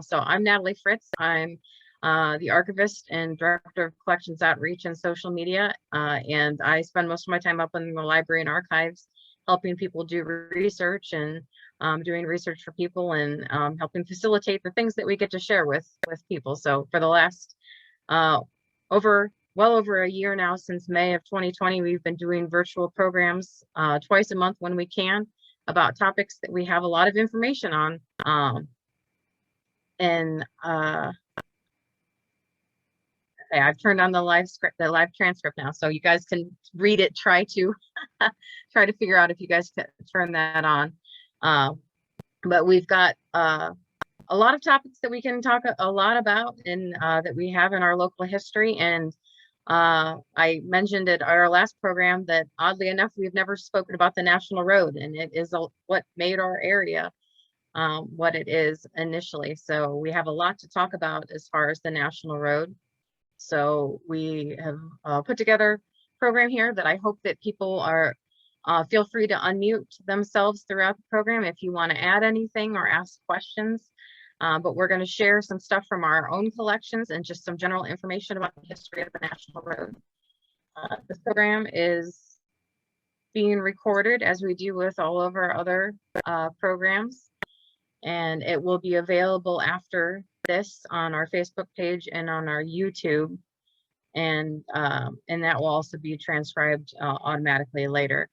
So I'm Natalie Fritz. I'm the archivist and director of collections outreach and social media. And I spend most of my time up in the library and archives, helping people do research and doing research for people and helping facilitate the things that we get to share with people. So for the last well over a year now, since May of 2020, we've been doing virtual programs twice a month when we can about topics that we have a lot of information on. Okay, I've turned on the live transcript now, so you guys can read it. Try to figure out if you guys can turn that on. But we've got a lot of topics that we can talk a lot about, and that we have in our local history. And I mentioned at our last program that oddly enough, we've never spoken about the National Road, and it is what made our area what it is initially. So we have a lot to talk about as far as the National Road. So we have put together a program here that I hope that people are feel free to unmute themselves throughout the program if you want to add anything or ask questions. But we're going to share some stuff from our own collections and just some general information about the history of the National Road. This program is being recorded, as we do with all of our other programs, and it will be available after this on our Facebook page and on our YouTube, and that will also be transcribed automatically later.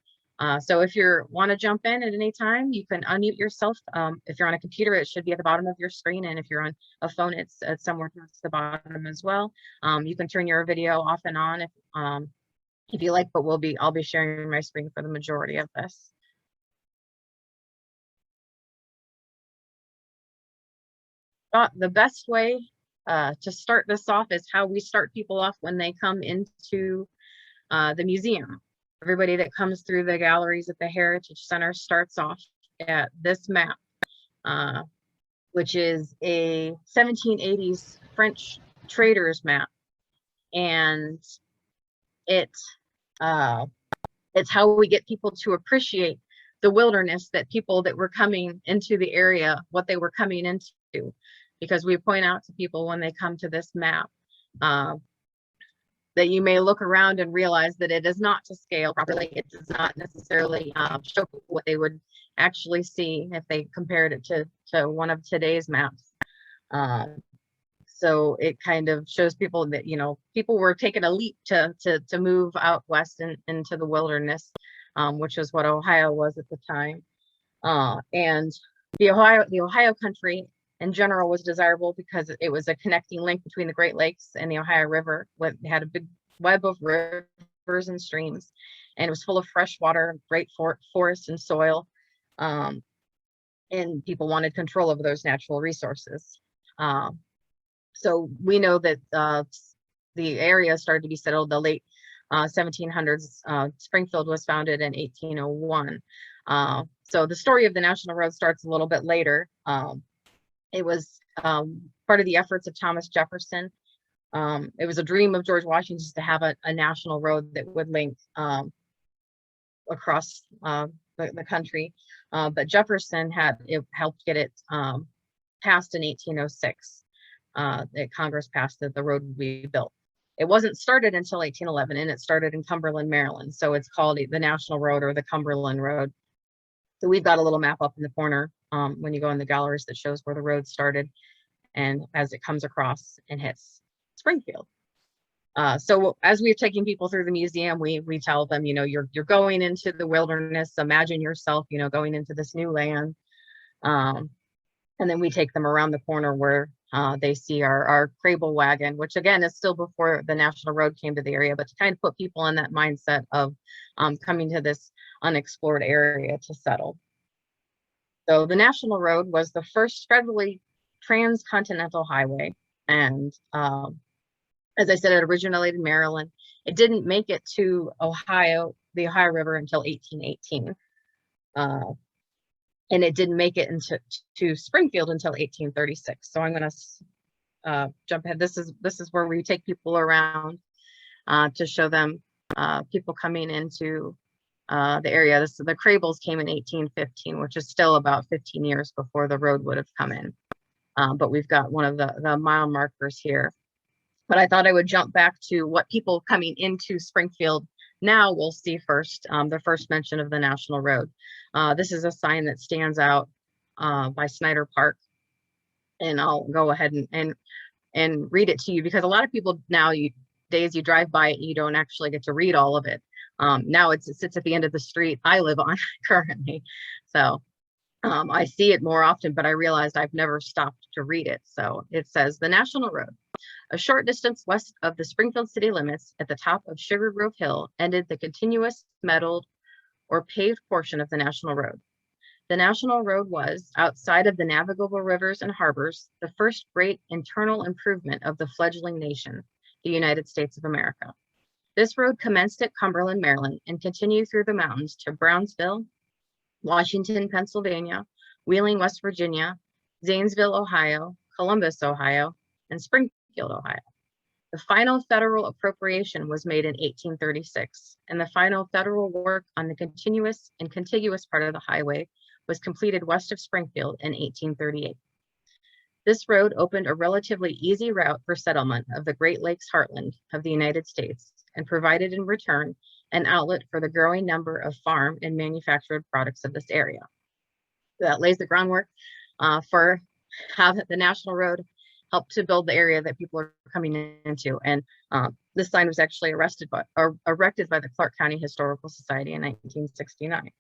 So if you want to jump in at any time, you can unmute yourself. If you're on a computer, it should be at the bottom of your screen, and if you're on a phone, it's somewhere towards the bottom as well. You can turn your video off and on if you like, but I'll be sharing my screen for the majority of this. The best way to start this off is how we start people off when they come into the museum. Everybody that comes through the galleries at the Heritage Center starts off at this map, which is a 1780s French trader's map. And it's how we get people to appreciate the wilderness, that people that were coming into the area, what they were coming into. Because we point out to people when they come to this map that you may look around and realize that it is not to scale properly. It does not necessarily show what they would actually see if they compared it to one of today's maps. So it kind of shows people that, people were taking a leap to move out west and into the wilderness, which is what Ohio was at the time. And the Ohio country in general was desirable because it was a connecting link between the Great Lakes and the Ohio River. It had a big web of rivers and streams, and it was full of fresh water, great forest and soil, and people wanted control over those natural resources. So we know that the area started to be settled the late 1700s. Springfield was founded in 1801. So the story of the National Road starts a little bit later. It was part of the efforts of Thomas Jefferson. It was a dream of George Washington to have a national road that would link across the country. But Jefferson helped get it passed in 1806. That Congress passed that the road would be built. It wasn't started until 1811, and it started in Cumberland, Maryland. So it's called the National Road or the Cumberland Road. So we've got a little map up in the corner when you go in the galleries that shows where the road started and as it comes across and hits Springfield. So as we're taking people through the museum, we tell them, you're going into the wilderness. Imagine yourself, going into this new land. And then we take them around the corner where they see our Crable wagon, which again is still before the National Road came to the area, but to kind of put people in that mindset of coming to this unexplored area to settle. So the National Road was the first federally transcontinental highway. And as I said, it originated in Maryland. It didn't make it to Ohio, the Ohio River, until 1818. And it didn't make it to Springfield until 1836. So I'm going to jump ahead. This is where we take people around to show them people coming into the area. The Crables came in 1815, which is still about 15 years before the road would have come in. but we've got one of the mile markers here. But I thought I would jump back to what people coming into Springfield now will see first, the first mention of the National Road. This is a sign that stands out by Snyder Park, and I'll go ahead and read it to you, because a lot of people nowadays you drive by it, you don't actually get to read all of it. Now it sits at the end of the street I live on currently, so I see it more often, but I realized I've never stopped to read it. So it says, the National Road, a short distance west of the Springfield city limits at the top of Sugar Grove Hill, ended the continuous metalled or paved portion of the National Road. The National Road was, outside of the navigable rivers and harbors, the first great internal improvement of the fledgling nation, the United States of America. This road commenced at Cumberland, Maryland, and continued through the mountains to Brownsville, Washington, Pennsylvania, Wheeling, West Virginia, Zanesville, Ohio, Columbus, Ohio, and Springfield, Ohio. The final federal appropriation was made in 1836, and the final federal work on the continuous and contiguous part of the highway was completed west of Springfield in 1838. This road opened a relatively easy route for settlement of the Great Lakes heartland of the United States, and provided in return an outlet for the growing number of farm and manufactured products of this area. That lays the groundwork for how the National Road helped to build the area that people are coming into. And this sign was actually erected by the Clark County Historical Society in 1969.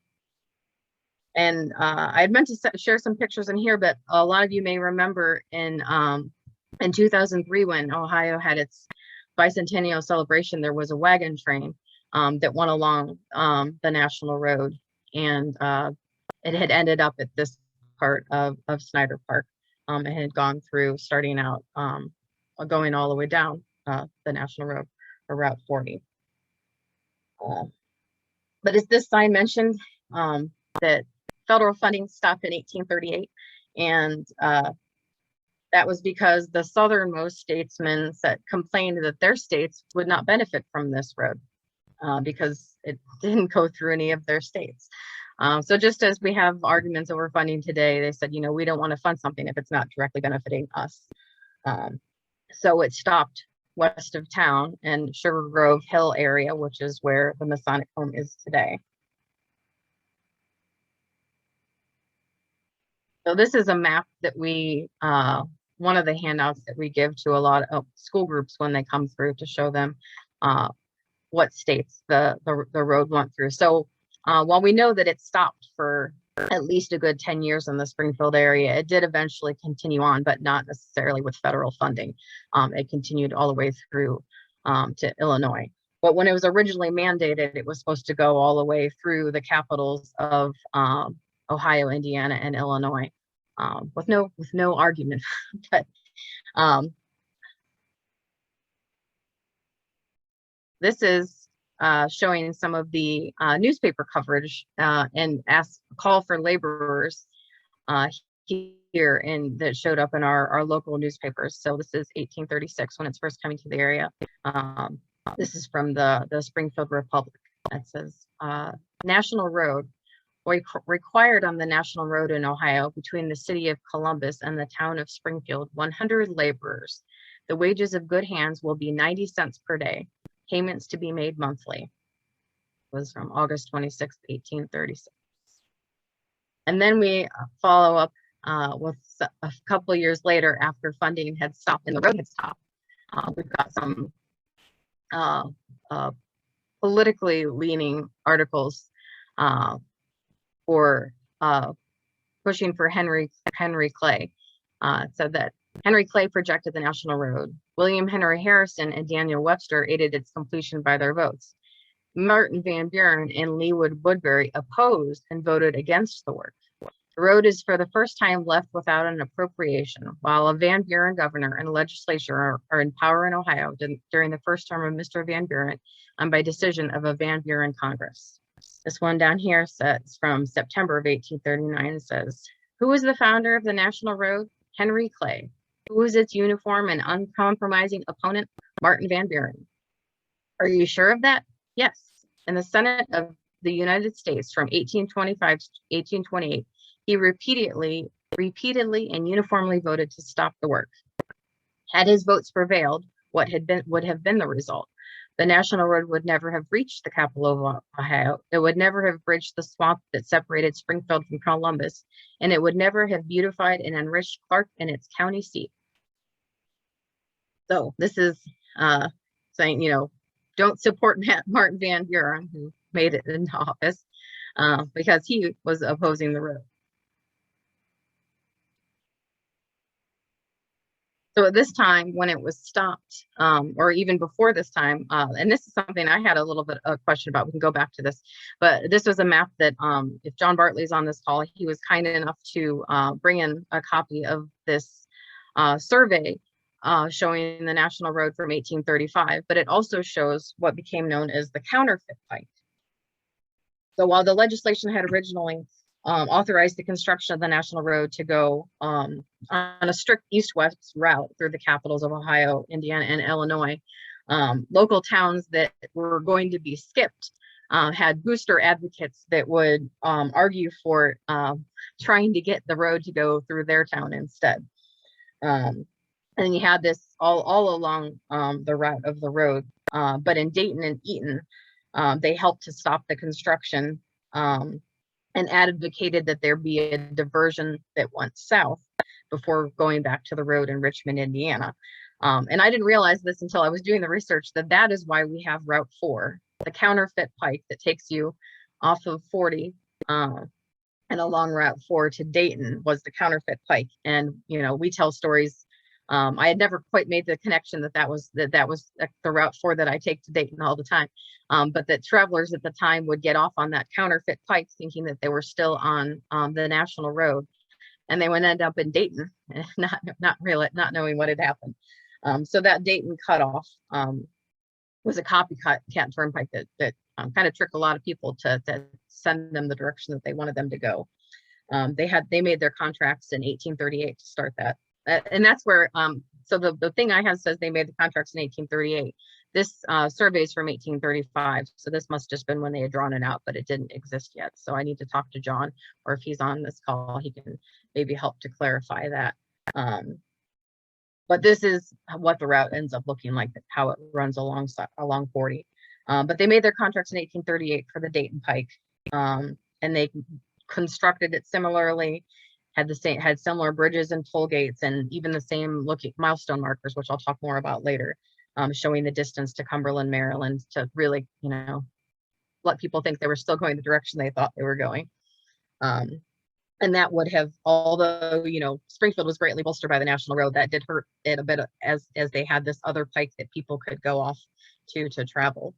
And I had meant to share some pictures in here, but a lot of you may remember in 2003, when Ohio had its bicentennial celebration, there was a wagon train that went along the National Road, and it had ended up at this part of Snyder Park. It had gone through, starting out, going all the way down the National Road, or Route 40. But as this sign mentioned, that federal funding stopped in 1838, and that was because the southernmost statesmen complained that their states would not benefit from this road because it didn't go through any of their states. So just as we have arguments over funding today, they said, we don't want to fund something if it's not directly benefiting us. So it stopped west of town in Sugar Grove Hill area, which is where the Masonic home is today. So this is a map that we, one of the handouts that we give to a lot of school groups when they come through, to show them what states the road went through. So while we know that it stopped for at least a good 10 years in the Springfield area, it did eventually continue on, but not necessarily with federal funding. It continued all the way through to Illinois. But when it was originally mandated, it was supposed to go all the way through the capitals of Ohio, Indiana, and Illinois, with no argument. But this is showing some of the newspaper coverage and call for laborers here, and that showed up in our local newspapers. So this is 1836 when it's first coming to the area. This is from the Springfield Republic. It says National Road. Required on the National Road in Ohio between the city of Columbus and the town of Springfield, 100 laborers. The wages of good hands will be 90 cents per day. Payments to be made monthly. It was from August 26, 1836. And then we follow up with a couple of years later, after funding had stopped and the road had stopped. We've got some politically leaning articles for pushing for Henry Clay. It said that Henry Clay projected the National Road. William Henry Harrison and Daniel Webster aided its completion by their votes. Martin Van Buren and Leewood Woodbury opposed and voted against the work. The road is for the first time left without an appropriation, while a Van Buren governor and legislature are in power in Ohio during the first term of Mr. Van Buren, and by decision of a Van Buren Congress. This one down here says from September of 1839, says, who was the founder of the National Road? Henry Clay. Who was its uniform and uncompromising opponent? Martin Van Buren. Are you sure of that? Yes. In the Senate of the United States from 1825 to 1828, he repeatedly repeatedly and uniformly voted to stop the work. Had his votes prevailed, what would have been the result? The National Road would never have reached the capital of Ohio. It would never have bridged the swamp that separated Springfield from Columbus, and it would never have beautified and enriched Clark and its county seat. So this is saying, don't support Martin Van Buren, who made it into office, because he was opposing the road. So at this time, when it was stopped, or even before this time, and this is something I had a little bit of a question about, we can go back to this, but this was a map that, if John Bartley's on this call, he was kind enough to bring in a copy of this survey showing the National Road from 1835, but it also shows what became known as the counterfeit pike. So while the legislation had originally authorized the construction of the National Road to go on a strict east-west route through the capitals of Ohio, Indiana, and Illinois, local towns that were going to be skipped had booster advocates that would argue for trying to get the road to go through their town instead. And you had this all along the route of the road, but in Dayton and Eaton, they helped to stop the construction and advocated that there be a diversion that went south before going back to the road in Richmond, Indiana. And I didn't realize this until I was doing the research, that is why we have Route 4, the counterfeit pike that takes you off of 40 and along Route 4 to Dayton was the counterfeit pike. And, we tell stories. I had never quite made the connection that was the Route 4 that I take to Dayton all the time. But that travelers at the time would get off on that counterfeit pike thinking that they were still on the National Road, and they would end up in Dayton, not knowing what had happened. So that Dayton cutoff was a copycat turnpike that kind of tricked a lot of people to send them the direction that they wanted them to go. They made their contracts in 1838 to start that. And that's where, so the thing I have says they made the contracts in 1838. This survey is from 1835. So this must just been when they had drawn it out, but it didn't exist yet. So I need to talk to John, or if he's on this call, he can maybe help to clarify that. But this is what the route ends up looking like, how it runs along 40. But they made their contracts in 1838 for the Dayton Pike, and they constructed it similarly. Had similar bridges and toll gates, and even the same looking milestone markers, which I'll talk more about later, showing the distance to Cumberland, Maryland, to really, let people think they were still going the direction they thought they were going. And that would have, although, Springfield was greatly bolstered by the National Road, that did hurt it a bit as they had this other pike that people could go off to travel.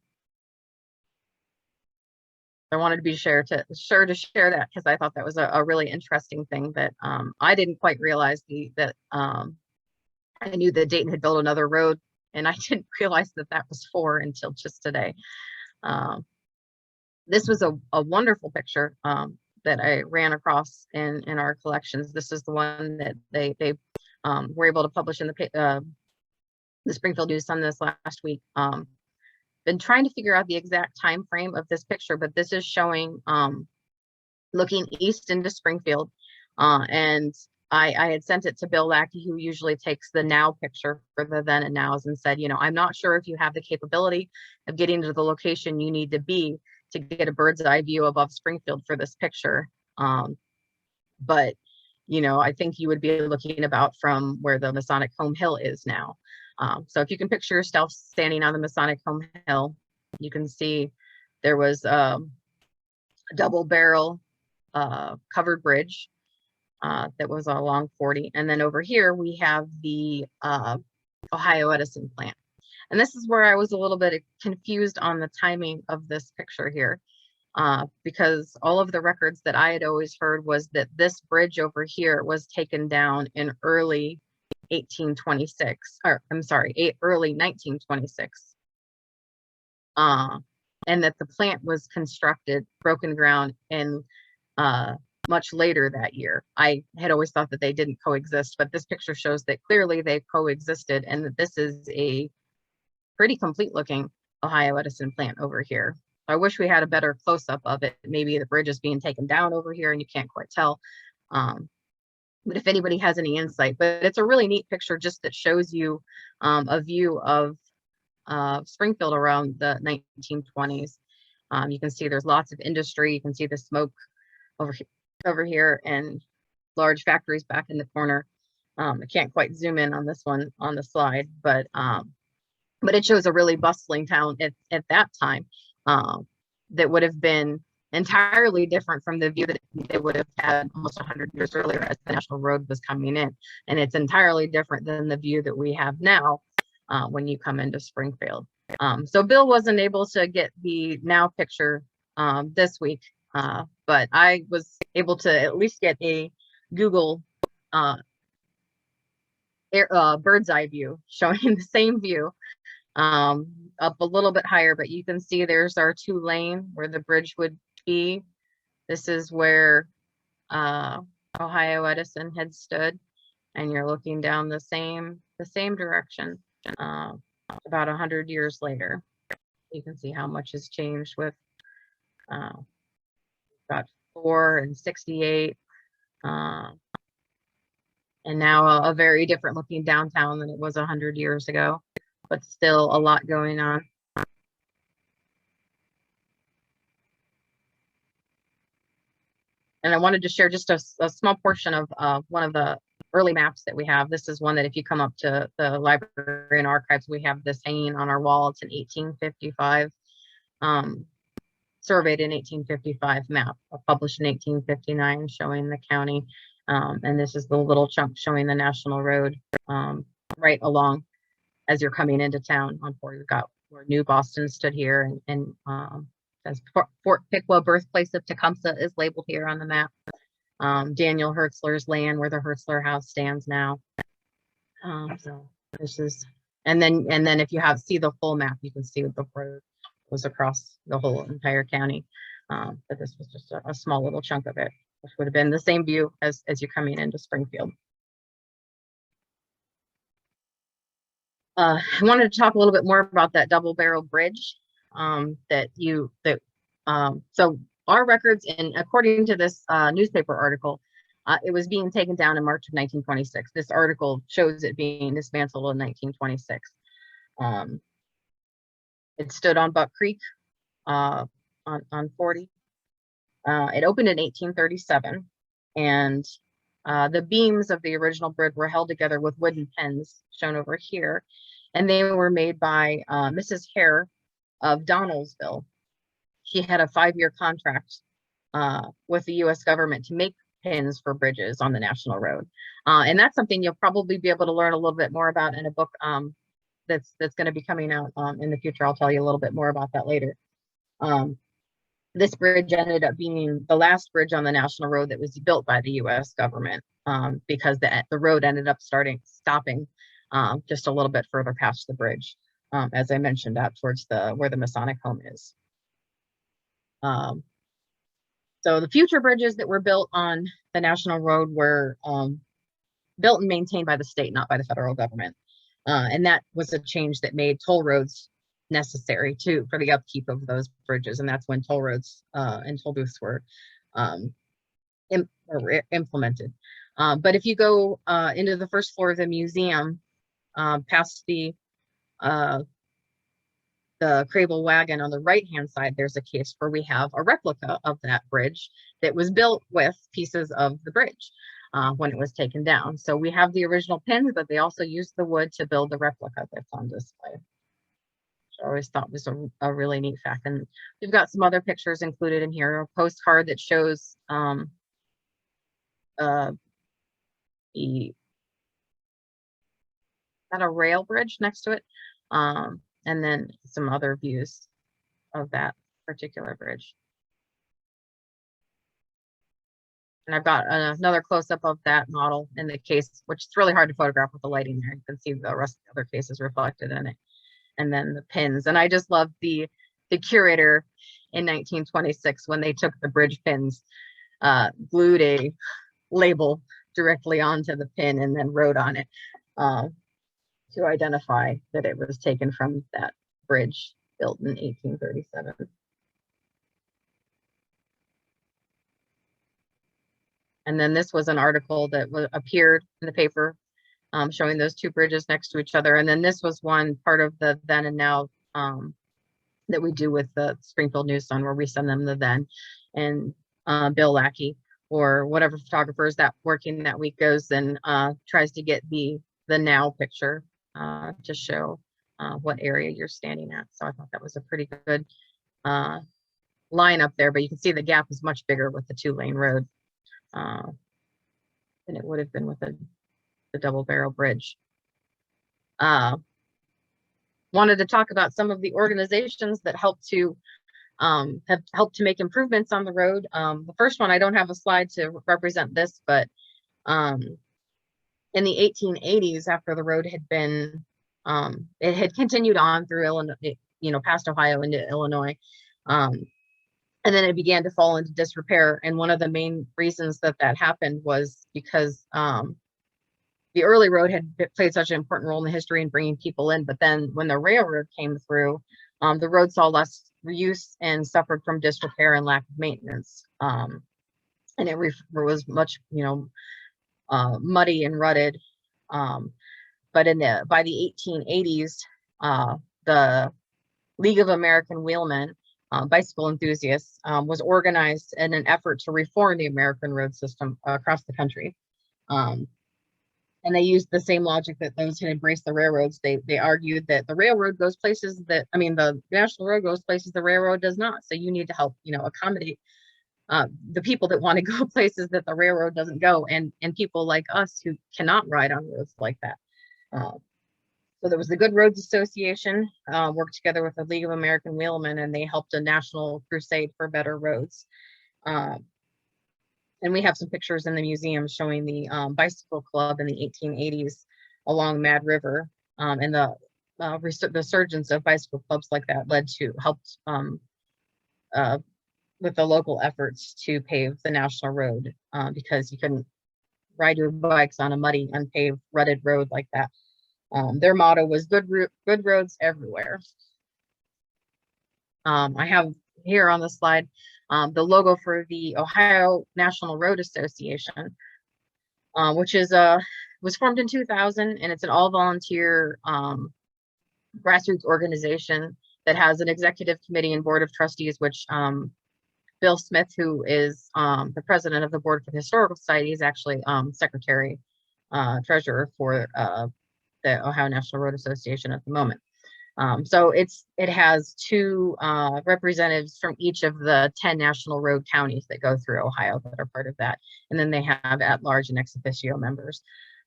I wanted to be sure to share that, because I thought that was a really interesting thing that I didn't quite realize that I knew that Dayton had built another road, and I didn't realize that was 4 until just today. This was a wonderful picture that I ran across in our collections. This is the one that they were able to publish in the Springfield News Sun this last week. Been trying to figure out the exact time frame of this picture, but this is showing looking east into Springfield, and I had sent it to Bill Lackey, who usually takes the now picture for the then and nows, and said, I'm not sure if you have the capability of getting to the location you need to be to get a bird's eye view above Springfield for this picture, but I think you would be looking about from where the Masonic Home Hill is now. So if you can picture yourself standing on the Masonic Home Hill, you can see there was a double barrel covered bridge that was along 40. And then over here, we have the Ohio Edison plant. And this is where I was a little bit confused on the timing of this picture here, because all of the records that I had always heard was that this bridge over here was taken down in early 1826, or I'm sorry, early 1926. And that the plant was constructed, broken ground in much later that year. I had always thought that they didn't coexist, but this picture shows that clearly they coexisted, and that this is a pretty complete looking Ohio Edison plant over here. I wish we had a better close-up of it. Maybe the bridge is being taken down over here and you can't quite tell. but if anybody has any insight, but it's a really neat picture just that shows you a view of Springfield around the 1920s. You can see there's lots of industry. You can see the smoke over here and large factories back in the corner. I can't quite zoom in on this one on the slide, but it shows a really bustling town at that time that would have been entirely different from the view that they would have had almost 100 years earlier as the National Road was coming in. And it's entirely different than the view that we have now when you come into Springfield. So Bill wasn't able to get the now picture this week, but I was able to at least get a Google bird's eye view showing the same view up a little bit higher, but you can see there's our 2-lane where the bridge would be. This is where Ohio Edison had stood, and you're looking down the same direction about 100 years later. You can see how much has changed with got 4 and 68 and now a very different looking downtown than it was 100 years ago, but still a lot going on. And I wanted to share just a small portion of one of the early maps that we have. This is one that if you come up to the library and archives, we have this hanging on our wall. It's an 1855 surveyed in 1855 map, published in 1859, showing the county. And this is the little chunk showing the National Road right along as you're coming into town on where you've got where New Boston stood here, and as Fort Piqua, birthplace of Tecumseh, is labeled here on the map. Daniel Hertzler's land, where the Hertzler House stands now. So this is, and then if you see the full map, you can see the road was across the whole entire county. But this was just a small little chunk of it, which would have been the same view as you're coming into Springfield. I wanted to talk a little bit more about that double-barreled bridge so our records, and according to this newspaper article, it was being taken down in March of 1926. This article shows it being dismantled in 1926. It stood on Buck Creek on 40. It opened in 1837, and the beams of the original bridge were held together with wooden pins, shown over here, and they were made by Mrs. Hare of Donnellsville. She had a 5-year contract with the U.S. government to make pins for bridges on the National Road, and that's something you'll probably be able to learn a little bit more about in a book that's going to be coming out in the future. I'll tell you a little bit more about that later. This bridge ended up being the last bridge on the National Road that was built by the U.S. government because the road ended up stopping just a little bit further past the bridge, as I mentioned, out towards where the Masonic home is. So the future bridges that were built on the National Road were built and maintained by the state, not by the federal government. And that was a change that made toll roads necessary for the upkeep of those bridges. And that's when toll roads and toll booths were implemented. But if you go into the first floor of the museum, past the Crable wagon on the right-hand side, there's a case where we have a replica of that bridge that was built with pieces of the bridge when it was taken down. So we have the original pins, but they also used the wood to build the replica that's on display, which I always thought was a really neat fact. And we've got some other pictures included in here, a postcard that shows not a rail bridge next to it, and then some other views of that particular bridge. And I've got another close-up of that model in the case, which is really hard to photograph with the lighting there. You can see the rest of the other cases reflected in it. And then the pins. And I just love the curator in 1926 when they took the bridge pins, glued a label directly onto the pin and then wrote on it to identify that it was taken from that bridge built in 1837. And then this was an article that appeared in the paper showing those two bridges next to each other. And then this was one part of the then and now that we do with the Springfield News Sun, where we send them the then, and Bill Lackey or whatever photographer is that working that week goes and tries to get the now picture to show what area you're standing at. So I thought that was a pretty good line up there, but you can see the gap is much bigger with the 2-lane road than it would have been with the double barrel bridge. Wanted to talk about some of the organizations that have helped to make improvements on the road. The first one, I don't have a slide to represent this, but in the 1880s, after the road had been, it had continued on through Illinois, past Ohio into Illinois. And then it began to fall into disrepair. And one of the main reasons that happened was because the early road had played such an important role in the history in bringing people in. But then when the railroad came through, the road saw less use and suffered from disrepair and lack of maintenance. And it was much, muddy and rutted. But by the 1880s, the League of American Wheelmen, bicycle enthusiasts, was organized in an effort to reform the American road system across the country. And they used the same logic that those who embraced the railroads. They argued that the railroad goes places the national road goes places the railroad does not. So you need to help, accommodate the people that want to go places that the railroad doesn't go, and people like us who cannot ride on roads like that. So there was the Good Roads Association, worked together with the League of American Wheelmen, and they helped a national crusade for better roads. And we have some pictures in the museum showing the bicycle club in the 1880s along Mad River, and the resurgence of bicycle clubs like that helped with the local efforts to pave the national road, because you couldn't ride your bikes on a muddy, unpaved, rutted road like that. Their motto was good roads everywhere. I have here on the slide the logo for the Ohio National Road Association, which was formed in 2000, and it's an all-volunteer grassroots organization that has an executive committee and board of trustees, which Bill Smith, who is the president of the board for the Historical Society, is actually secretary treasurer for the Ohio National Road Association at the moment. So it has 2 representatives from each of the 10 national road counties that go through Ohio that are part of that. And then they have at-large and ex officio members.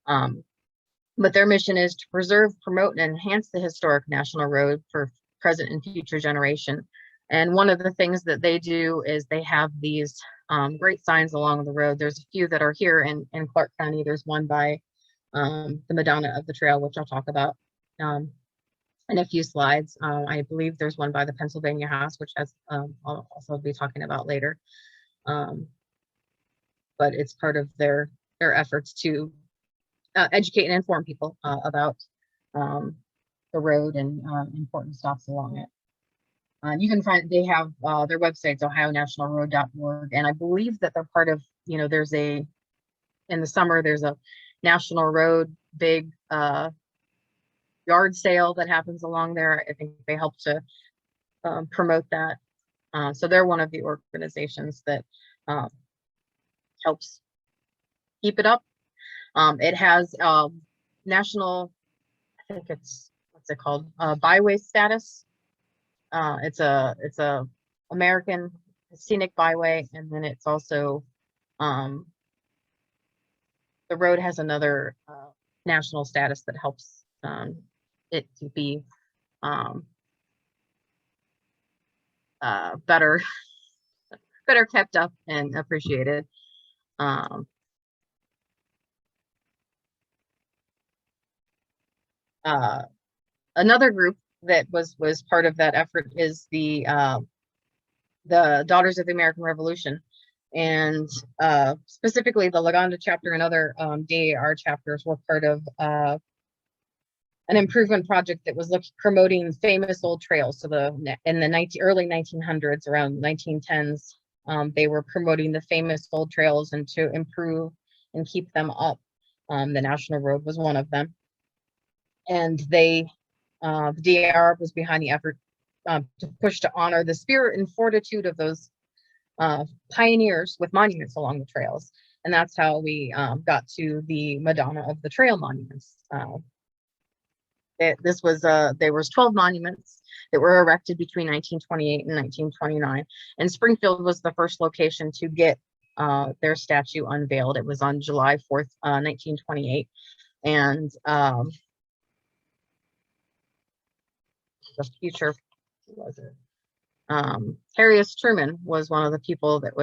But their mission is to preserve, promote, and enhance the historic national road for present and future generation. And one of the things that they do is they have these great signs along the road. There's a few that are here in Clark County. There's one by the Madonna of the trail, which I'll talk about in a few slides. I believe there's one by the Pennsylvania House, which I'll also be talking about later. But it's part of their efforts to educate and inform people about the road and important stops along it. You can find, they have their websites, ohionationalroad.org, and I believe that they're part of, in the summer, there's a National Road big yard sale that happens along there. I think they help to promote that. So they're one of the organizations that helps keep it up. It has national, I think it's, what's it called? Byway status. It's a American scenic byway, and then it's also the road has another national status that helps it to be better kept up and appreciated. Another group that was part of that effort is the Daughters of the American Revolution, and specifically the Laganda chapter and other DAR chapters were part of an improvement project that was promoting famous old trails. So in the early 1900s, around 1910s, they were promoting the famous old trails and to improve and keep them up. The National Road was one of them. And the DAR was behind the effort to push to honor the spirit and fortitude of those pioneers with monuments along the trails. And that's how we got to the Madonna of the Trail monuments. There was 12 monuments that were erected between 1928 and 1929. And Springfield was the first location to get their statue unveiled. It was on July 4th, 1928. And the future, was it? Harry Truman was one of the people that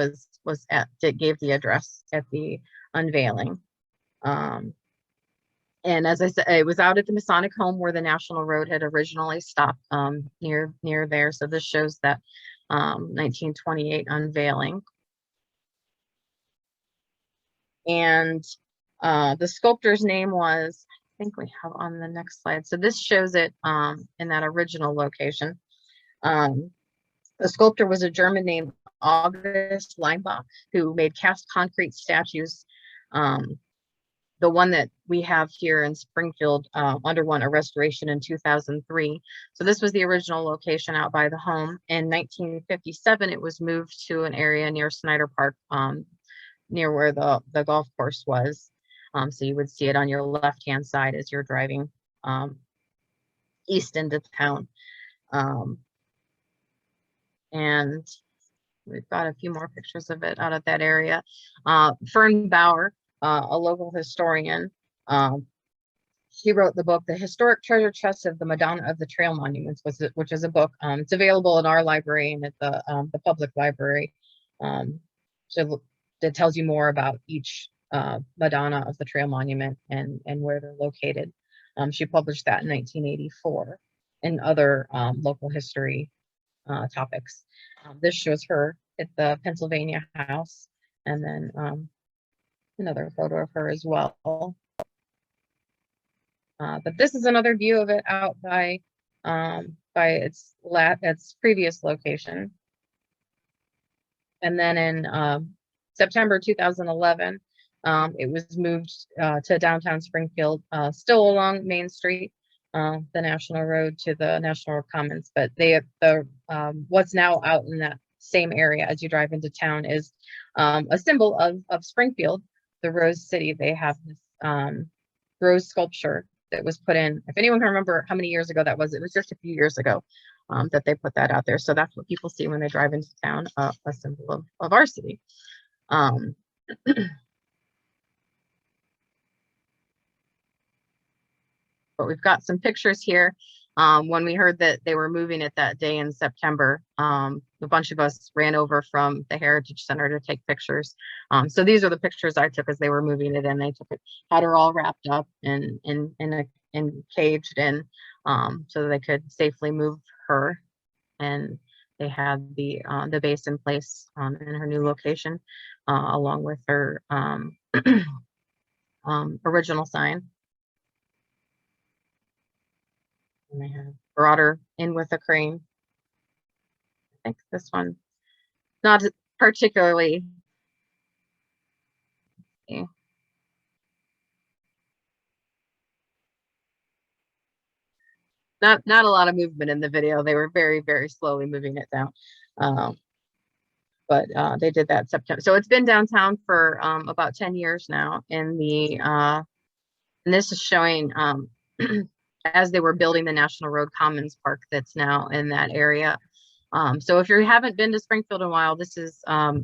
that gave the address at the unveiling. And as I said, it was out at the Masonic home where the National Road had originally stopped, near there. So this shows that 1928 unveiling. And the sculptor's name was, I think we have on the next slide. So this shows it in that original location. The sculptor was a German named August Leimbach, who made cast concrete statues. The one that we have here in Springfield underwent a restoration in 2003. So this was the original location out by the home. In 1957, it was moved to an area near Snyder Park, near where the golf course was. So you would see it on your left-hand side as you're driving east into town. And we've got a few more pictures of it out of that area. Fern Bauer, a local historian, she wrote the book, The Historic Treasure Chest of the Madonna of the Trail Monuments, which is a book. It's available in our library and at the public library. So that tells you more about each Madonna of the Trail Monument and where they're located. She published that in 1984 and other local history topics. This shows her at the Pennsylvania house, and then another photo of her as well. But this is another view of it out by its previous location. And then in September 2011, it was moved to downtown Springfield, still along Main Street, the National Road to the National Commons. But what's now out in that same area as you drive into town is a symbol of Springfield, the Rose City. They have this rose sculpture that was put in. If anyone can remember how many years ago that was, it was just a few years ago that they put that out there. So that's what people see when they drive into town, a symbol of our city. But we've got some pictures here. When we heard that they were moving it that day in September, a bunch of us ran over from the Heritage Center to take pictures. So these are the pictures I took as they were moving it in. They took it, had her all wrapped up and caged in, so that they could safely move her. And they had the base in place in her new location, along with her original sign. And they have brought her in with a crane. I think this one, not particularly. Yeah. Not a lot of movement in the video. They were very, very slowly moving it down. But they did that September. So it's been downtown for about 10 years now. And this is showing as they were building the National Road Commons Park that's now in that area. So if you haven't been to Springfield in a while, this is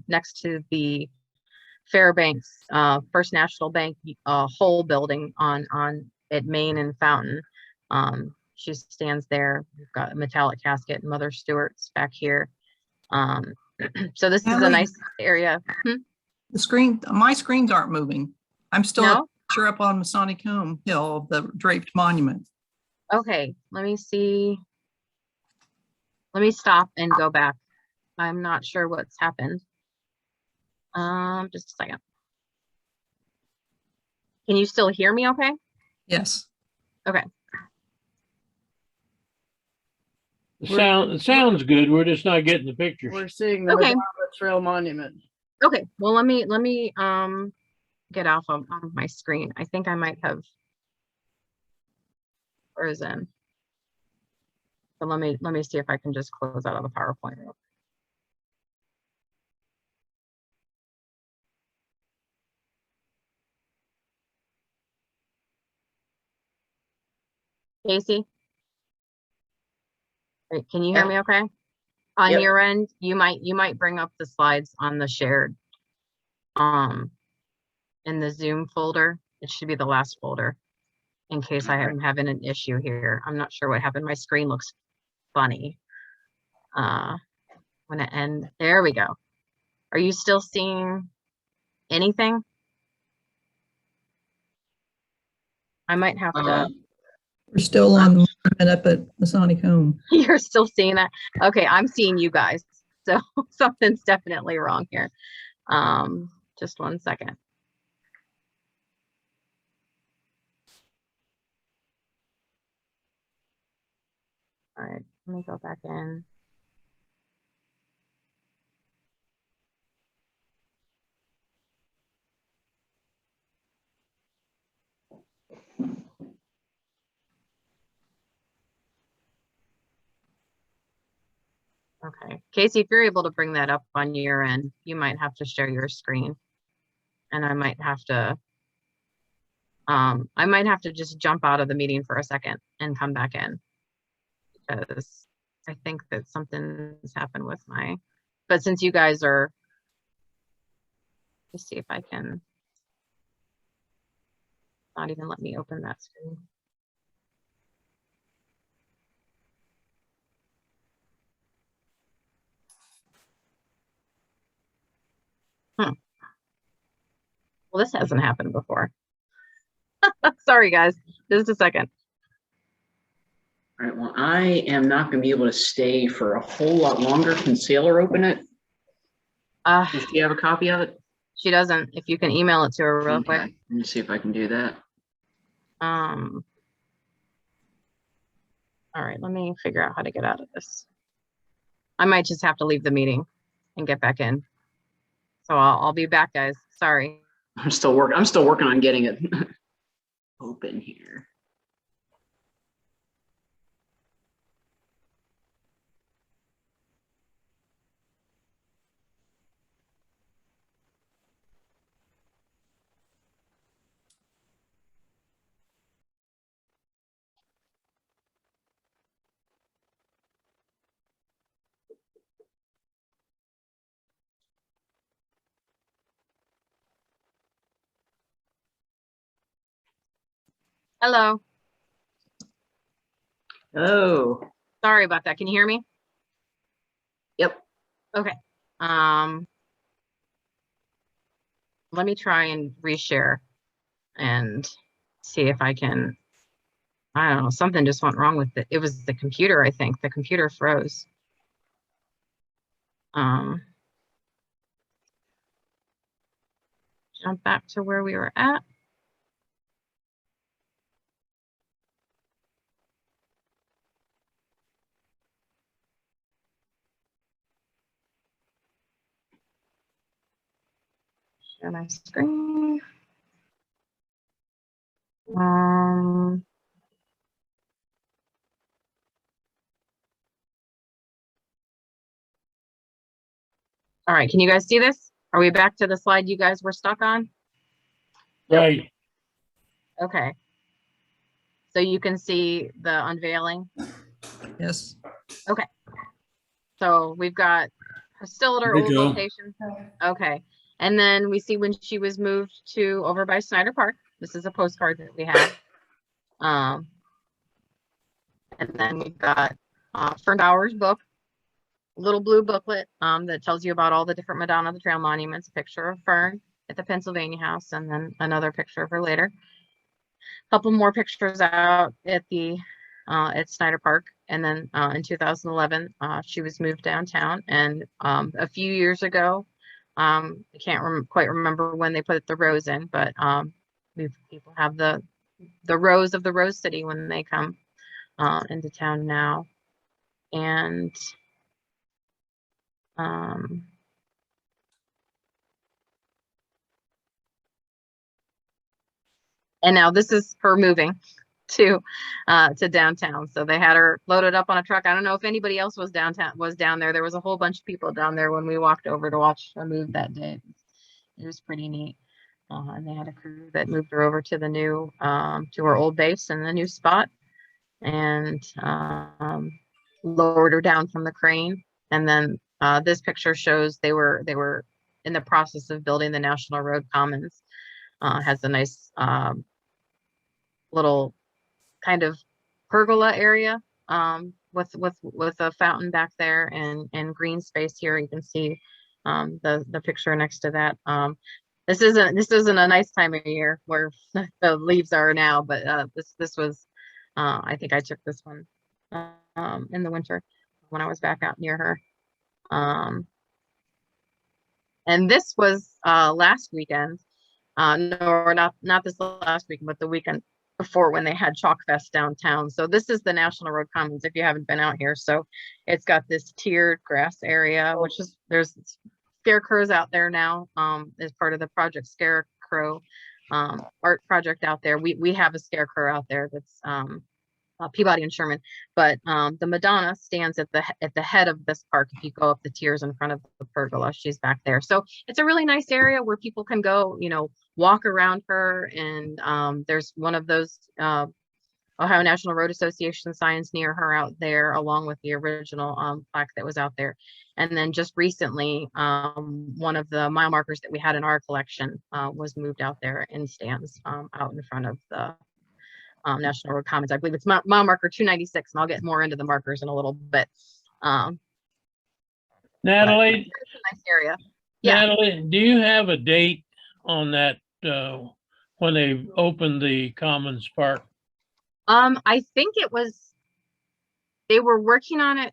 next to the Fairbanks First National Bank whole building at Main and Fountain. She stands there. We've got a metallic casket and Mother Stewart's back here. So this is a nice area. My screens aren't moving. I'm still No? up on Masonic Home Hill, the draped monument. Okay, let me see. Let me stop and go back. I'm not sure what's happened. Just a second. Can you still hear me okay? Yes. Okay. It sounds good. We're just not getting the pictures. We're seeing the Okay. Madonna Trail Monument. Okay, well, let me get off of my screen. I think I might have frozen. But let me see if I can just close out of the PowerPoint. Casey? Wait, can you hear me okay? On Yep. your end, you might bring up the slides on the shared in the Zoom folder. It should be the last folder in case I am having an issue here. I'm not sure what happened. My screen looks funny. When it end, there we go. Are you still seeing anything? I might have to. We're still on the monument up at Masonic Home. You're still seeing that? Okay, I'm seeing you guys. So something's definitely wrong here. Just one second. All right, let me go back in. Okay, Casey, if you're able to bring that up on your end, you might have to share your screen. And I might have to just jump out of the meeting for a second and come back in. Because I think that something's happened with but since you guys are, let's see if I can, not even let me open that screen. Well, this hasn't happened before. Sorry, guys. Just a second. All right, well, I am not going to be able to stay for a whole lot longer. Can Sailor open it? Does she have a copy of it? She doesn't. If you can email it to her real quick. Let me see if I can do that. All right, let me figure out how to get out of this. I might just have to leave the meeting and get back in. So I'll be back, guys. Sorry. I'm still working on getting it open here. Hello. Oh, Sorry about that. Can you hear me? yep. Okay. Let me try and reshare and see if I can. I don't know. Something just went wrong with it. It was the computer, I think. The computer froze. Jump back to where we were at. Share my screen. All right, can you guys see this? Are we back to the slide you guys were stuck on? Right. Okay. So you can see the unveiling. Yes. So we've got her still at her There you old go. location. Okay. And then we see when she was moved to over by Snyder Park. This is a postcard that we have. And then we've got Fern Bauer's book, little blue booklet that tells you about all the different Madonna the Trail monuments, a picture of Fern at the Pennsylvania house, and then another picture of her later. A couple more pictures out at the at Snyder Park. And then in 2011, she was moved downtown. And a few years ago, I can't quite remember when they put the rose in, but people have the rose of the Rose City when they come into town now. And now this is her moving to downtown. So they had her loaded up on a truck. I don't know if anybody else was down there. There was a whole bunch of people down there when we walked over to watch her move that day. It was pretty neat. And they had a crew that moved her over to the new to her old base in the new spot, and lowered her down from the crane. And then this picture shows they were in the process of building the National Road Commons. Has a nice little kind of pergola area with a fountain back there, and green space here. You can see the picture next to that. This isn't a nice time of year where the leaves are now, but this was I think I took this one in the winter when I was back out near her. And this was last weekend. No, not this last weekend, but the weekend before, when they had Chalk Fest downtown. So this is the National Road Commons, if you haven't been out here. So it's got this tiered grass area, which is, there's scarecrows out there now as part of the Project Scarecrow art project out there. We have a scarecrow out there that's Peabody and Sherman, but the Madonna stands at the head of this park. If you go up the tiers in front of the pergola, she's back there. So it's a really nice area where people can go, walk around her. And there's one of those Ohio National Road Association signs near her out there, along with the original plaque that was out there. And then just recently, one of the mile markers that we had in our collection was moved out there and stands out in front of the National Road Commons. I believe it's mile marker 296, and I'll get more into the markers in a little bit. Natalie, it's a nice area. Yeah. Natalie, do you have a date on that when they opened the Commons Park? I think they were working on it.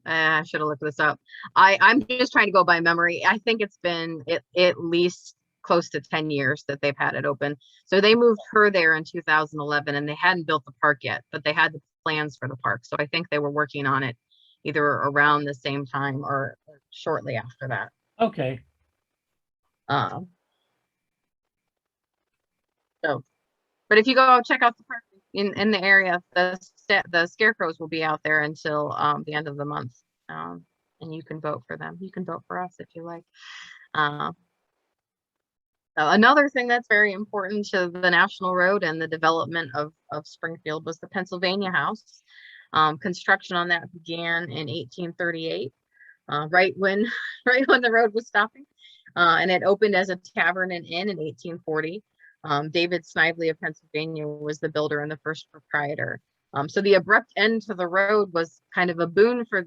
I should have looked this up. I'm just trying to go by memory. I think it's been at least close to 10 years that they've had it open. So they moved her there in 2011, and they hadn't built the park yet, but they had the plans for the park. So I think they were working on it either around the same time or shortly after that. Okay. But if you go check out the park in the area, the scarecrows will be out there until the end of the month, and you can vote for them. You can vote for us if you like. Another thing that's very important to the National Road and the development of Springfield was the Pennsylvania House. Construction on that began in 1838, right when the road was stopping, and it opened as a tavern and inn in 1840. David Snively of Pennsylvania was the builder and the first proprietor. So the abrupt end to the road was kind of a boon for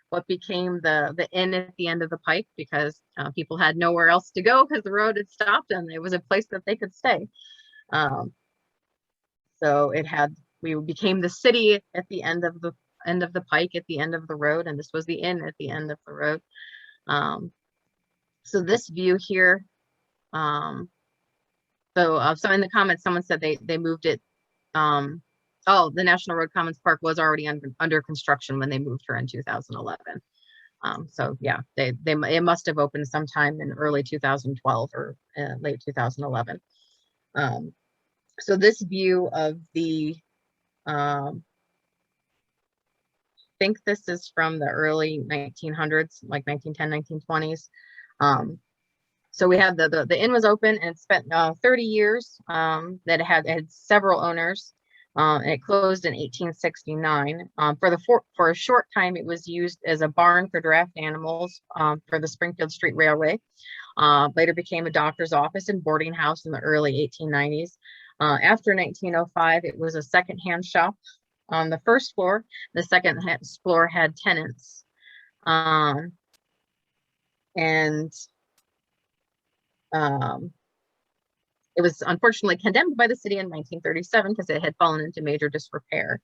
what became the inn at the end of the pike, because people had nowhere else to go because the road had stopped, and it was a place that they could stay. So we became the city at the end of the pike, at the end of the road, and this was the inn at the end of the road. So this view here, so in the comments, someone said they moved it. The National Road Commons Park was already under construction when they moved her in 2011. So yeah, it must have opened sometime in early 2012 or late 2011. So this view of the, I think this is from the early 1900s, like 1910, 1920s. So we have the inn was open, and it spent 30 years. That it had several owners. And it closed in 1869. For a short time, it was used as a barn for draft animals for the Springfield Street Railway. Later became a doctor's office and boarding house in the early 1890s. After 1905, it was a secondhand shop on the first floor. The second floor had tenants. It was unfortunately condemned by the city in 1937 because it had fallen into major disrepair.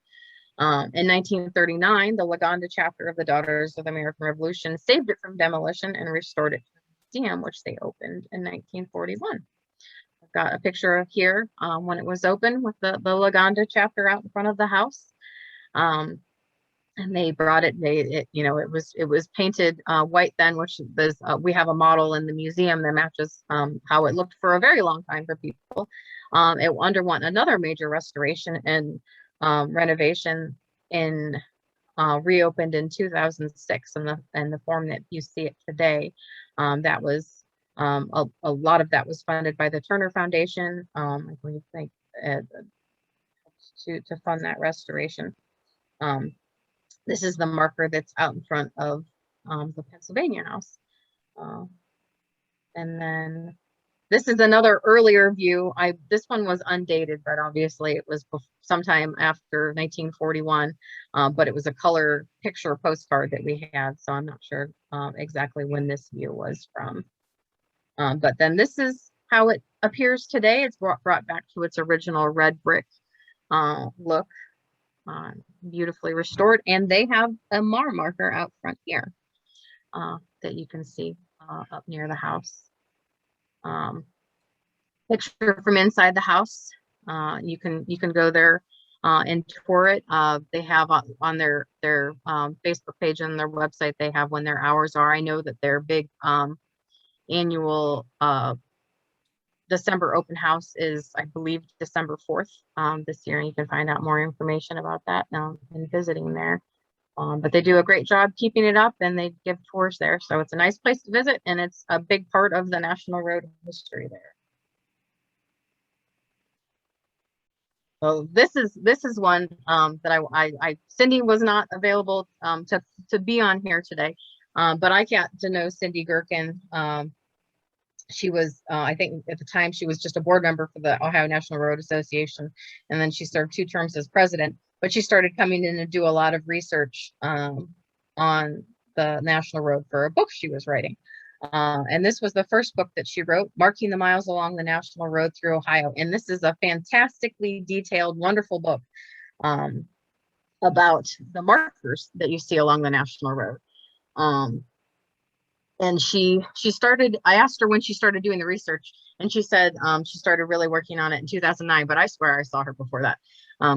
In 1939, the Laganda chapter of the Daughters of the American Revolution saved it from demolition and restored it to the museum, which they opened in 1941. I've got a picture here when it was open with the Laganda chapter out in front of the house. and they brought it, it was painted white then, which was, we have a model in the museum that matches how it looked for a very long time for people. It underwent another major restoration and renovation in reopened in 2006 in the form that you see it today. That was a lot of that was funded by the Turner Foundation, I think, to fund that restoration. This is the marker that's out in front of the Pennsylvania House. And then this is another earlier view. This one was undated, but obviously it was sometime after 1941. But it was a color picture postcard that we had, so I'm not sure exactly when this view was from. But then this is how it appears today. It's brought back to its original red brick look, beautifully restored, and they have a marker out front here that you can see up near the house. Picture from inside the house. You can go there and tour it. They have on their Facebook page and their website, they have when their hours are. I know that their big annual December open house is, I believe, December 4th this year, and you can find out more information about that in visiting there. But they do a great job keeping it up, and they give tours there. So it's a nice place to visit, and it's a big part of the National Road history there. So this is one that Cindy was not available to be on here today, but I got to know Cindy Gerkin. She was, I think at the time, she was just a board member for the Ohio National Road Association, and then she served 2 terms as president. But she started coming in to do a lot of research on the National Road for a book she was writing. And this was the first book that she wrote, Marking the Miles Along the National Road Through Ohio. And this is a fantastically detailed, wonderful book about the markers that you see along the National Road. And she started, I asked her when she started doing the research, and she said she started really working on it in 2009, but I swear I saw her before that,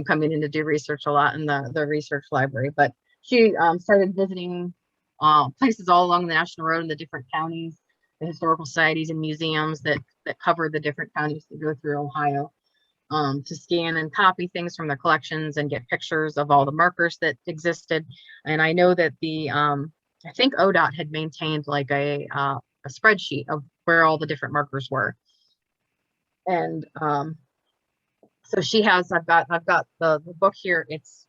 coming in to do research a lot in the research library. But she started visiting places all along the National Road in the different counties, the historical societies and museums that cover the different counties that go through Ohio, to scan and copy things from the collections and get pictures of all the markers that existed. And I know that I think ODOT had maintained like a spreadsheet of where all the different markers were. And so she has, I've got the book here. It's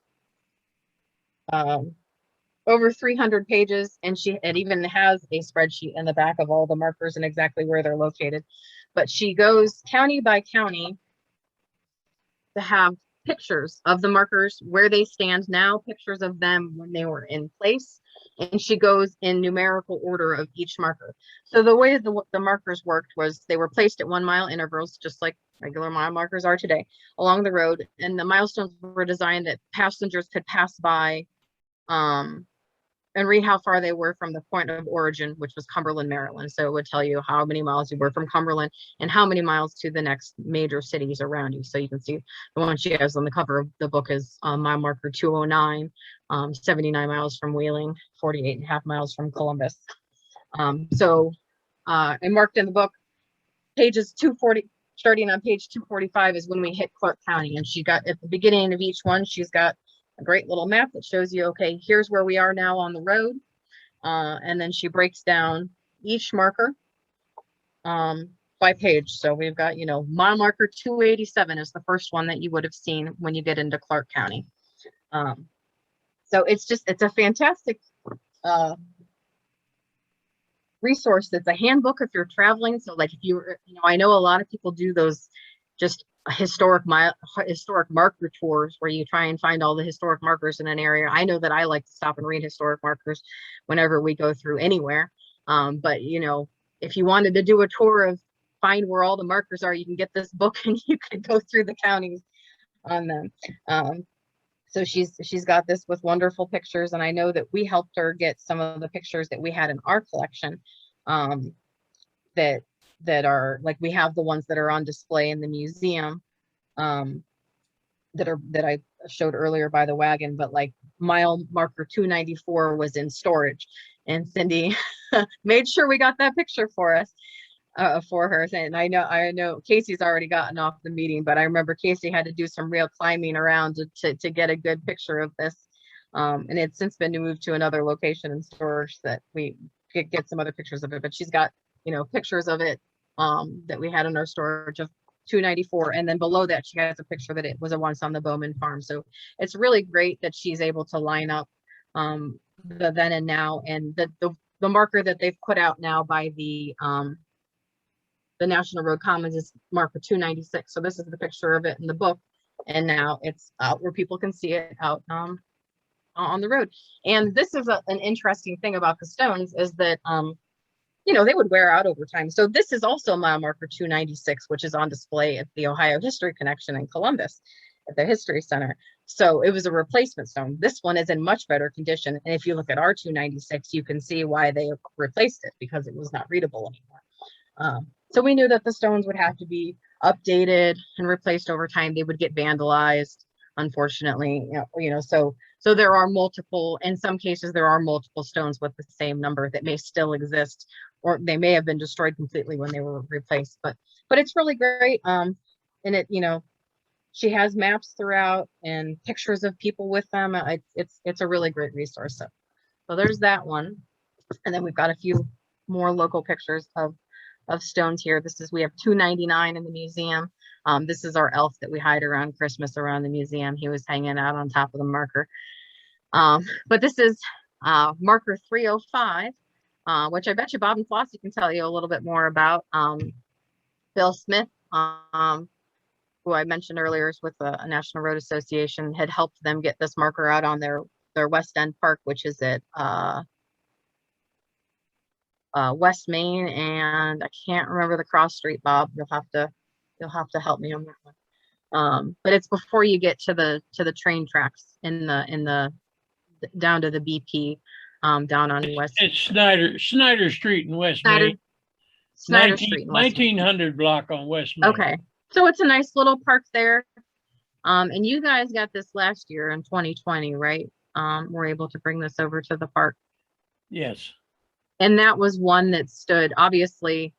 over 300 pages, and it even has a spreadsheet in the back of all the markers and exactly where they're located. But she goes county by county to have pictures of the markers, where they stand now, pictures of them when they were in place, and she goes in numerical order of each marker. So the way the markers worked was they were placed at 1 mile intervals, just like regular mile markers are today, along the road, and the milestones were designed that passengers could pass by and read how far they were from the point of origin, which was Cumberland, Maryland. So it would tell you how many miles you were from Cumberland and how many miles to the next major cities around you. So you can see the one she has on the cover of the book is mile marker 209, 79 miles from Wheeling, 48.5 miles from Columbus. And marked in the book, pages 240, starting on page 245 is when we hit Clark County. And she got, at the beginning of each one, she's got a great little map that shows you, okay, here's where we are now on the road. And then she breaks down each marker by page. So we've got, mile marker 287 is the first one that you would have seen when you get into Clark County. So it's a fantastic resource. It's a handbook if you're traveling. So like if you, I know a lot of people do those just historic marker tours where you try and find all the historic markers in an area. I know that I like to stop and read historic markers whenever we go through anywhere. But if you wanted to do a tour of find where all the markers are, you can get this book and you can go through the counties on them. So she's got this with wonderful pictures, and I know that we helped her get some of the pictures that we had in our collection that are like, we have the ones that are on display in the museum, that I showed earlier by the wagon, but like mile marker 294 was in storage, and Cindy made sure we got that picture for us. For her, and I know Casey's already gotten off the meeting, but I remember Casey had to do some real climbing around to get a good picture of this, and it's since been moved to another location in storage that we could get some other pictures of it. But she's got pictures of it that we had in our storage of 294, and then below that she has a picture that it was once on the Bowman farm. So it's really great that she's able to line up the then and now, and the marker that they've put out now by the National Road Commons is marker 296. So this is the picture of it in the book, and now it's out where people can see it out on the road. And this is an interesting thing about the stones is that they would wear out over time. So this is also mile marker 296, which is on display at the Ohio History Connection in Columbus at the History Center. So it was a replacement stone. This one is in much better condition, and if you look at our 296, you can see why they replaced it, because it was not readable anymore. So we knew that the stones would have to be updated and replaced over time. They would get vandalized, unfortunately. So there are multiple, in some cases, there are multiple stones with the same number that may still exist, or they may have been destroyed completely when they were replaced. But it's really great. And it, she has maps throughout and pictures of people with them. It's a really great resource. So there's that one. And then we've got a few more local pictures of stones here. We have 299 in the museum. This is our elf that we hide around Christmas around the museum. He was hanging out on top of the marker. But this is marker 305, which I bet you Bob and Flossie can tell you a little bit more about. Bill Smith, who I mentioned earlier is with the National Road Association, had helped them get this marker out on their West End Park, which is at West Main, and I can't remember the cross street, Bob. You'll have to help me on that one. But it's before you get to the train tracks in the down to the BP, down on West. It's Snyder Street in West Main. Snyder Street in West Main. 1900 block on West Main. Okay, so it's a nice little park there. And you guys got this last year in 2020, right? We're able to bring this over to the park. Yes. And that was one that stood, obviously.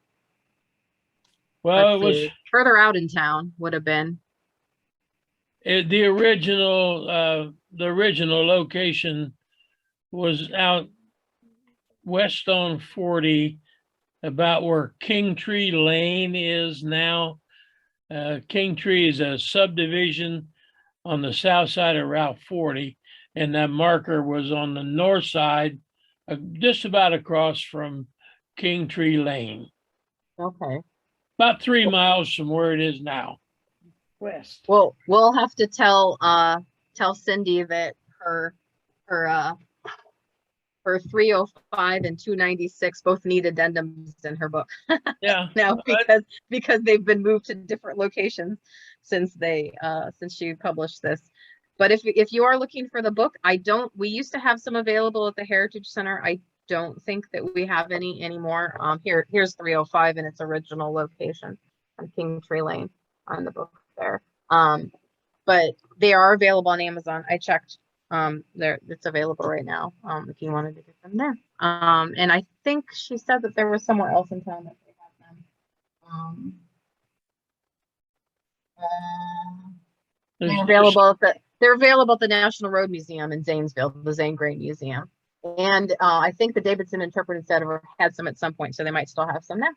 Well, it was further out in town would have been. The original location was out west on 40, about where King Tree Lane is now. King Tree is a subdivision on the south side of Route 40, and that marker was on the north side, just about across from King Tree Lane. Okay. About 3 miles from where it is now. West. Well, we'll have to tell Cindy that her 305 and 296 both need addendums in her book. Yeah. Now because they've been moved to different locations since she published this. But if you are looking for the book, we used to have some available at the Heritage Center. I don't think that we have any anymore. Here's 305 in its original location on King Tree Lane on the book there. But they are available on Amazon. I checked. It's available right now. If you wanted to get them there. And I think she said that there was somewhere else in town that they have them. They're available at the National Road Museum in Zanesville, the Zane Gray Museum. And I think the Davidson Interpretive Center had some at some point, so they might still have some there.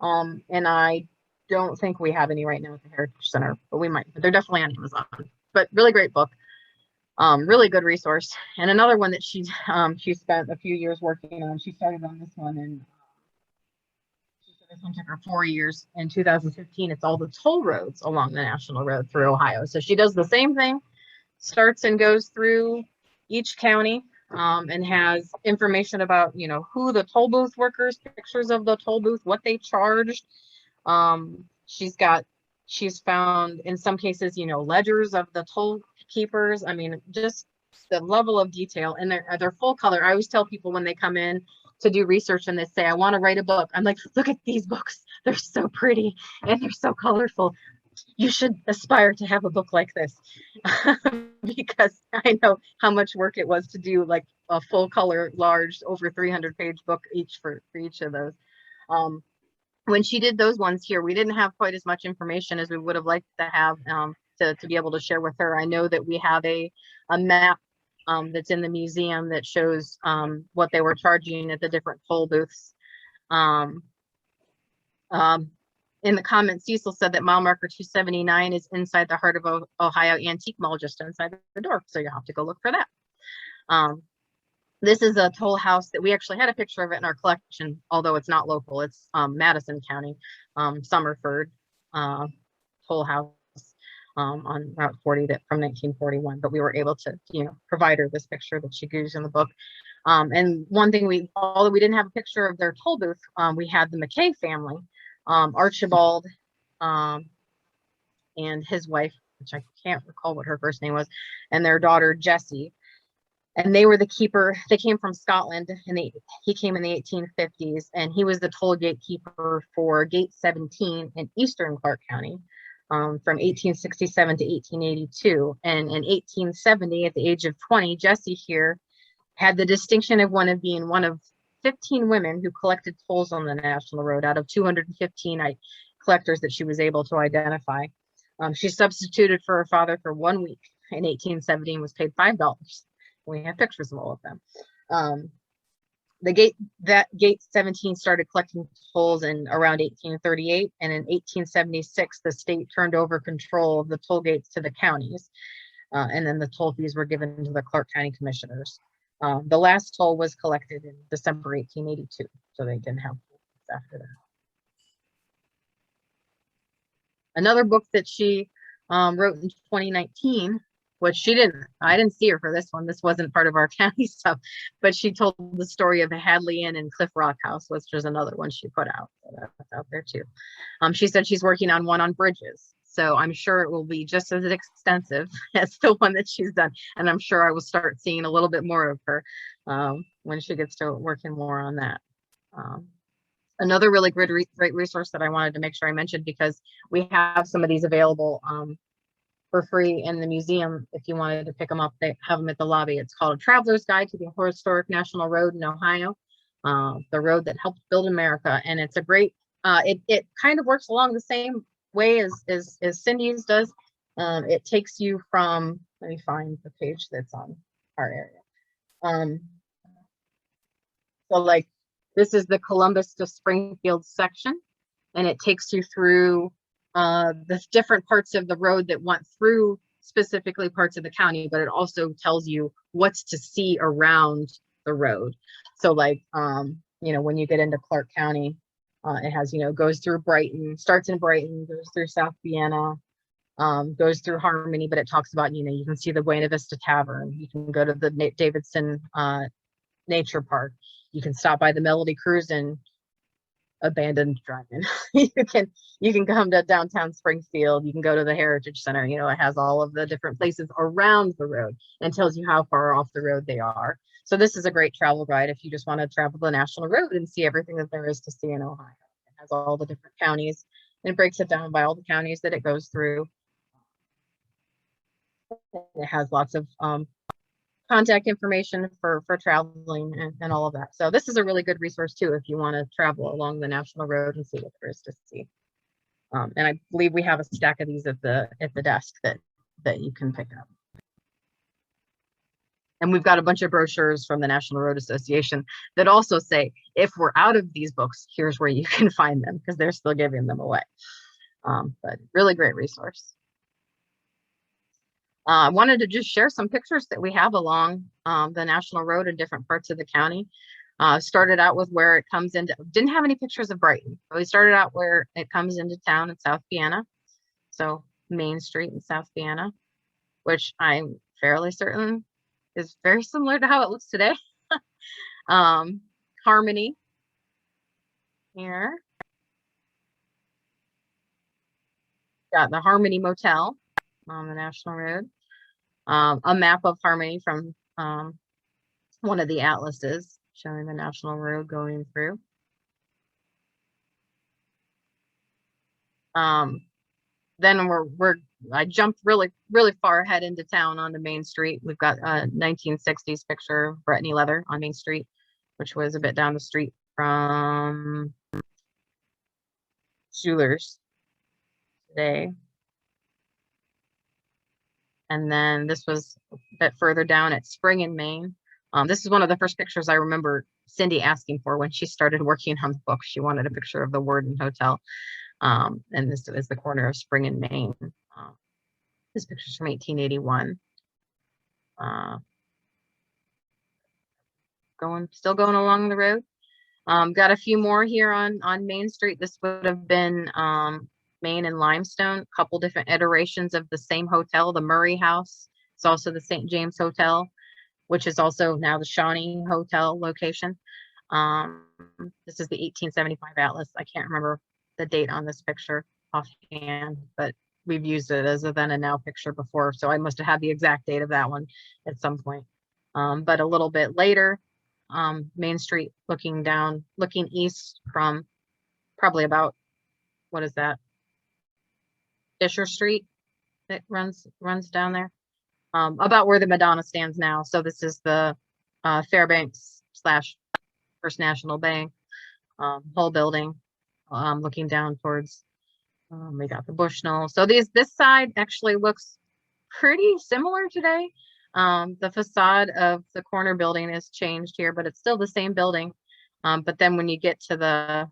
And I don't think we have any right now at the Heritage Center, but we might. But they're definitely on Amazon. But really great book. Really good resource. And another one that she spent a few years working on. She started on this one, and she said this one took her 4 years. In 2015, it's all the toll roads along the National Road through Ohio. So she does the same thing, starts and goes through each county, and has information about, who the toll booth workers, pictures of the toll booth, what they charged. She's found in some cases, ledgers of the toll keepers. I mean, just the level of detail, and they're full color. I always tell people when they come in to do research and they say, I want to write a book. I'm like, look at these books. They're so pretty and they're so colorful. you should aspire to have a book like this because I know how much work it was to do like a full color, large, over 300-page book each for each of those. When she did those ones here, we didn't have quite as much information as we would have liked to have to be able to share with her. I know that we have a map that's in the museum that shows what they were charging at the different toll booths. In the comments, Cecil said that mile marker 279 is inside the Heart of Ohio Antique Mall, just inside the door. So you have to go look for that. This is a toll house that we actually had a picture of it in our collection, although it's not local. It's Madison County, Summerford toll house on Route 40 that from 1941. But we were able to, provide her this picture that she gives in the book. And one thing although we didn't have a picture of their toll booth, we had the Mckay family, Archibald and his wife, which I can't recall what her first name was, and their daughter Jessie. And they were the keeper. They came from Scotland, and he came in the 1850s, and he was the toll gate keeper for Gate 17 in Eastern Clark County from 1867 to 1882. And in 1870, at the age of 20, Jessie here had the distinction of being one of 15 women who collected tolls on the National Road out of 215 collectors that she was able to identify. She substituted for her father for 1 week in 1870 and was paid $5. We have pictures of all of them. Gate 17 started collecting tolls in around 1838, and in 1876 the state turned over control of the toll gates to the counties, and then the toll fees were given to the Clark County commissioners. The last toll was collected in December 1882, so they didn't have tolls after that. Another book that she wrote in 2019, which I didn't see her for this one. This wasn't part of our county stuff, but she told the story of the Hadley Inn and Cliff Rock House, which was another one she put out. So that's out there too. She said she's working on one on bridges. So I'm sure it will be just as extensive as the one that she's done. And I'm sure I will start seeing a little bit more of her when she gets to working more on that. Another really great resource that I wanted to make sure I mentioned, because we have some of these available for free in the museum. If you wanted to pick them up, they have them at the lobby. It's called A Traveler's Guide to the Historic National Road in Ohio, the road that helped build America. And it's a great, it kind of works along the same way as Cindy's does. It takes you from, let me find the page that's on our area. So like, this is the Columbus to Springfield section, and it takes you through the different parts of the road that went through specifically parts of the county, but it also tells you what's to see around the road. So like, when you get into Clark County, it has, goes through Brighton, starts in Brighton, goes through South Vienna, goes through Harmony, but it talks about, you can see the Buena Vista Tavern. You can go to the Davidson Nature Park. You can stop by the Melody Cruise and abandoned drive-in. you can come to downtown Springfield. You can go to the Heritage Center. It has all of the different places around the road and tells you how far off the road they are. So this is a great travel guide if you just want to travel the National Road and see everything that there is to see in Ohio. It has all the different counties and it breaks it down by all the counties that it goes through. It has lots of contact information for traveling and all of that. So this is a really good resource too if you want to travel along the National Road and see what there is to see. And I believe we have a stack of these at the desk that you can pick up. And we've got a bunch of brochures from the National Road Association that also say, if we're out of these books, here's where you can find them, because they're still giving them away. But really great resource. I wanted to just share some pictures that we have along the National Road in different parts of the county. Started out with where it comes into, didn't have any pictures of Brighton. But we started out where it comes into town in South Vienna. So Main Street in South Vienna, which I'm fairly certain is very similar to how it looks today. Harmony here. Got the Harmony Motel on the National Road. A map of Harmony from one of the atlases showing the National Road going through. then I jumped really far ahead into town onto Main Street. We've got a 1960s picture of Brittany Leather on Main Street, which was a bit down the street from Schuler's today. And then this was a bit further down at Spring in Maine. This is one of the first pictures I remember Cindy asking for when she started working on the book. She wanted a picture of the Warden Hotel. And this is the corner of Spring in Maine. This picture's from 1881. Still going along the road. Got a few more here on Main Street. This would have been Maine and Limestone, a couple different iterations of the same hotel, the Murray House. It's also the St. James Hotel, which is also now the Shawnee Hotel location. This is the 1875 Atlas. I can't remember the date on this picture offhand, but we've used it as a then and now picture before, so I must have had the exact date of that one at some point. But a little bit later, Main Street looking east from probably about, what is that? Fisher Street that runs down there, about where the Madonna stands now. So this is the Fairbanks / First National Bank whole building, looking down towards, we got the Bushnell. So this side actually looks pretty similar today. The facade of the corner building is changed here, but it's still the same building. But then when you get to the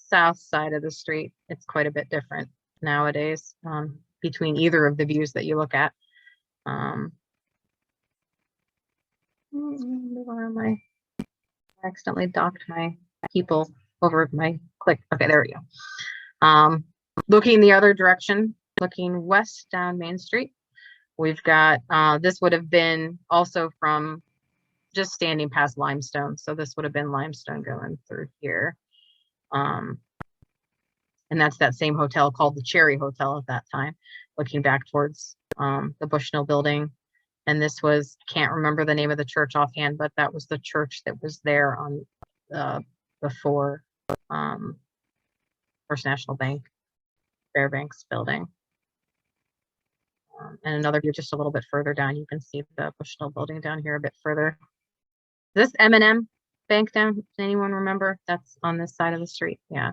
south side of the street, it's quite a bit different nowadays, between either of the views that you look at. I accidentally docked my people over my click. Okay, there we go. Looking the other direction, looking west down Main Street, we've got, this would have been also from just standing past Limestone. So this would have been Limestone going through here. And that's that same hotel called the Cherry Hotel at that time, looking back towards the Bushnell building. And this was, can't remember the name of the church offhand, but that was the church that was there on before First National Bank, Fairbanks building. And another view just a little bit further down, you can see the Bushnell building down here a bit further. This M&M Bank down, does anyone remember? That's on this side of the street, yeah.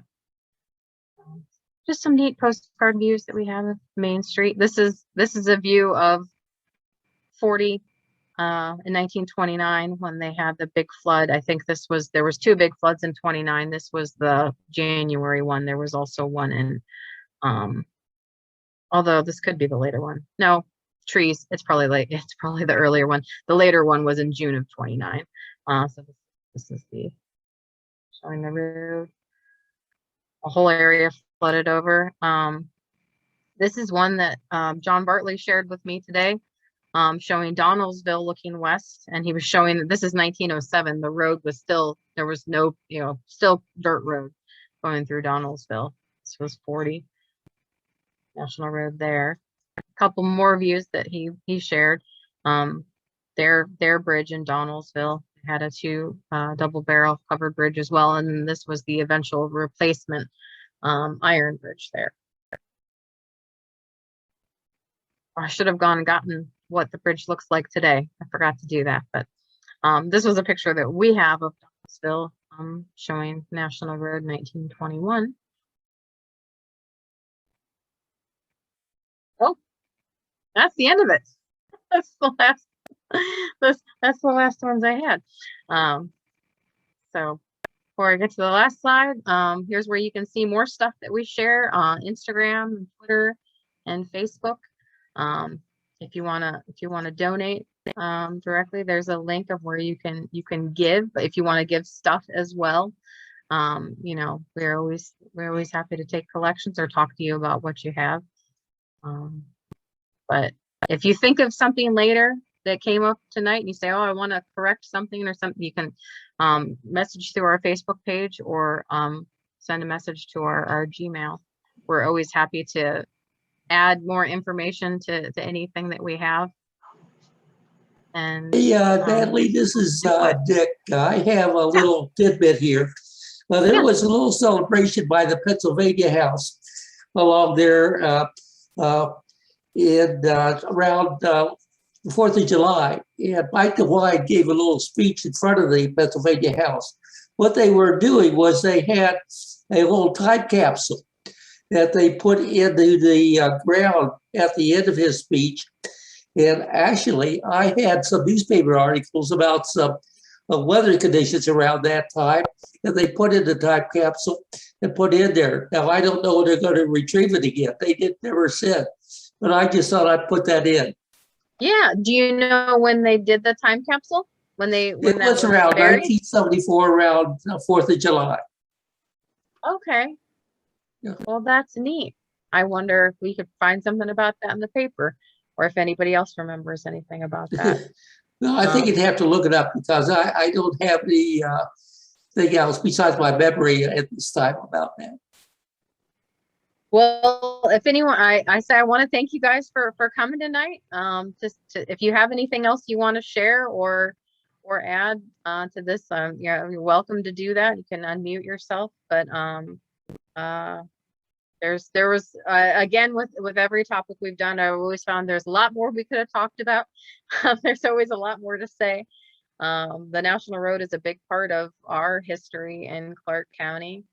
Just some neat postcard views that we have of Main Street. This is a view of 40 in 1929 when they had the big flood. I think there was two big floods in 29. This was the January one. There was also one in, although this could be the later one. No, trees. It's probably late. It's probably the earlier one. The later one was in June of 29. So this is showing the road. A whole area flooded over. This is one that John Bartley shared with me today, showing Donnellsville looking west, and he was showing that this is 1907. The road was still, there was no, still dirt road going through Donnellsville. This was 40 National Road there. A couple more views that he shared. Their bridge in Donnellsville had a double barrel covered bridge as well, and this was the eventual replacement iron bridge there. I should have gone and gotten what the bridge looks like today. I forgot to do that, but this was a picture that we have of Donnellsville, showing National Road 1921. Oh, that's the end of it. That's the last. That's the last ones I had. So before I get to the last slide, here's where you can see more stuff that we share on Instagram and Twitter and Facebook. If you wanna donate directly, there's a link of where you can give. But if you want to give stuff as well, we're always happy to take collections or talk to you about what you have. But if you think of something later that came up tonight and you say, oh, I want to correct something or something, you can message through our Facebook page or send a message to our Gmail. We're always happy to add more information to anything that we have. And hey, Natalie, this is Dick. I have a little tidbit here. Well, there Yeah. was a little celebration by the Pennsylvania House along there around the 4th of July. And Mike DeWine gave a little speech in front of the Pennsylvania House. What they were doing was they had a little time capsule that they put into the ground at the end of his speech. And actually, I had some newspaper articles about some weather conditions around that time that they put in the time capsule and put in there. Now, I don't know when they're going to retrieve it again. They never said, but I just thought I'd put that in. Yeah. Do you know when they did the time capsule? When It that was around buried? 1974, around 4th of July. Okay. Yeah. Well, that's neat. I wonder if we could find something about that in the paper, or if anybody else remembers anything about that. No, I think you'd have to look it up because I don't have the thing else besides my memory at this time about that. Well, if anyone, I say I want to thank you guys for coming tonight. If you have anything else you want to share or add to this, you're welcome to do that. You can unmute yourself. But there was again with every topic we've done, I always found there's a lot more we could have talked about. There's always a lot more to say. The National Road is a big part of our history in Clark County.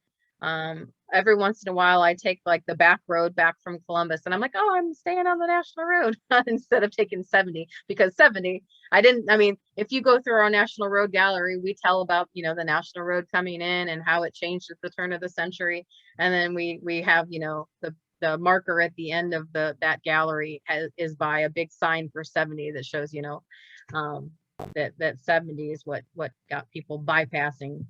Every once in a while I take like the back road back from Columbus and I'm like, oh, I'm staying on the National Road instead of taking 70, because 70, if you go through our National Road gallery, we tell about, the National Road coming in and how it changed at the turn of the century. And then we have, the marker at the end of that gallery is by a big sign for 70 that shows, that 70 is what got people bypassing,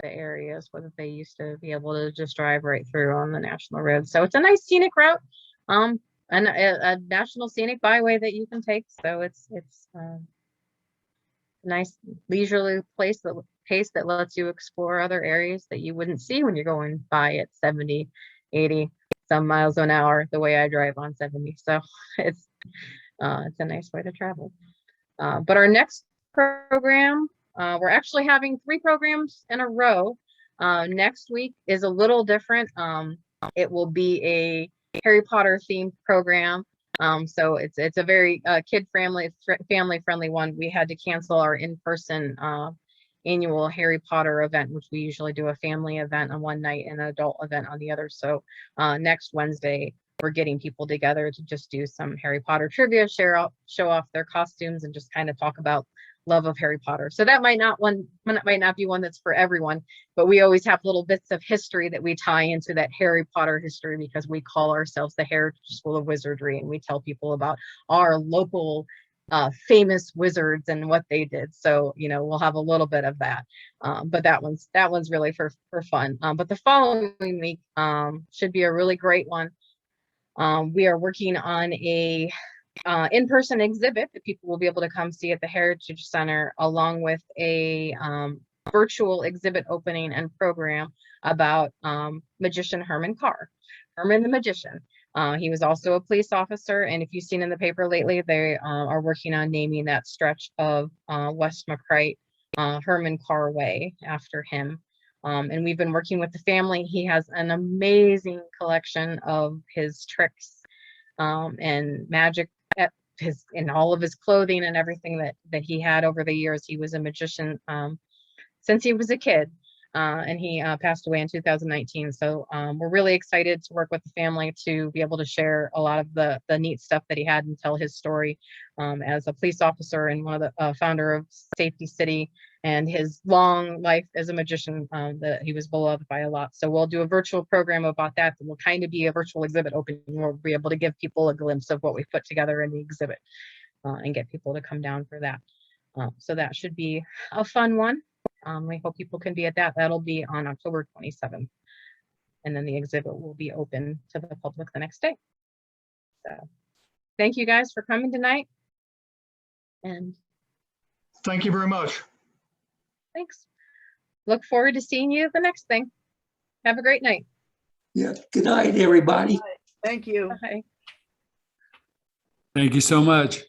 the areas where they used to be able to just drive right through on the National Road. So it's a nice scenic route, and a national scenic byway that you can take. So it's a nice leisurely pace that lets you explore other areas that you wouldn't see when you're going by at 70, 80 some miles an hour the way I drive on 70. So it's a nice way to travel. But our next program, we're actually having 3 programs in a row. Next week is a little different. It will be a Harry Potter themed program. So it's a very kid family friendly one. We had to cancel our in-person annual Harry Potter event, which we usually do a family event on one night and an adult event on the other. So next Wednesday, we're getting people together to just do some Harry Potter trivia, show off their costumes, and just kind of talk about love of Harry Potter. So that might not be one that's for everyone, but we always have little bits of history that we tie into that Harry Potter history, because we call ourselves the Heritage School of Wizardry, and we tell people about our local famous wizards and what they did. So we'll have a little bit of that, but that one's really for fun. But the following week should be a really great one. We are working on a in-person exhibit that people will be able to come see at the Heritage Center, along with a virtual exhibit opening and program about magician Herman Carr, Herman the Magician. He was also a police officer, and if you've seen in the paper lately, they are working on naming that stretch of West McCrite Herman Carr Way after him. And we've been working with the family. He has an amazing collection of his tricks and magic in all of his clothing and everything that he had over the years. He was a magician since he was a kid, and he passed away in 2019. So we're really excited to work with the family to be able to share a lot of the neat stuff that he had and tell his story as a police officer and one of the founder of Safety City, and his long life as a magician that he was beloved by a lot. So we'll do a virtual program about that will kind of be a virtual exhibit opening. We'll be able to give people a glimpse of what we've put together in the exhibit and get people to come down for that. So that should be a fun one. We hope people can be at that. That'll be on October 27th. And then the exhibit will be open to the public the next day. So thank you guys for coming tonight. And thank you very much. Thanks. Look forward to seeing you at the next thing. Have a great night. Yeah. Good night, everybody. Thank you. Bye. Thank you so much.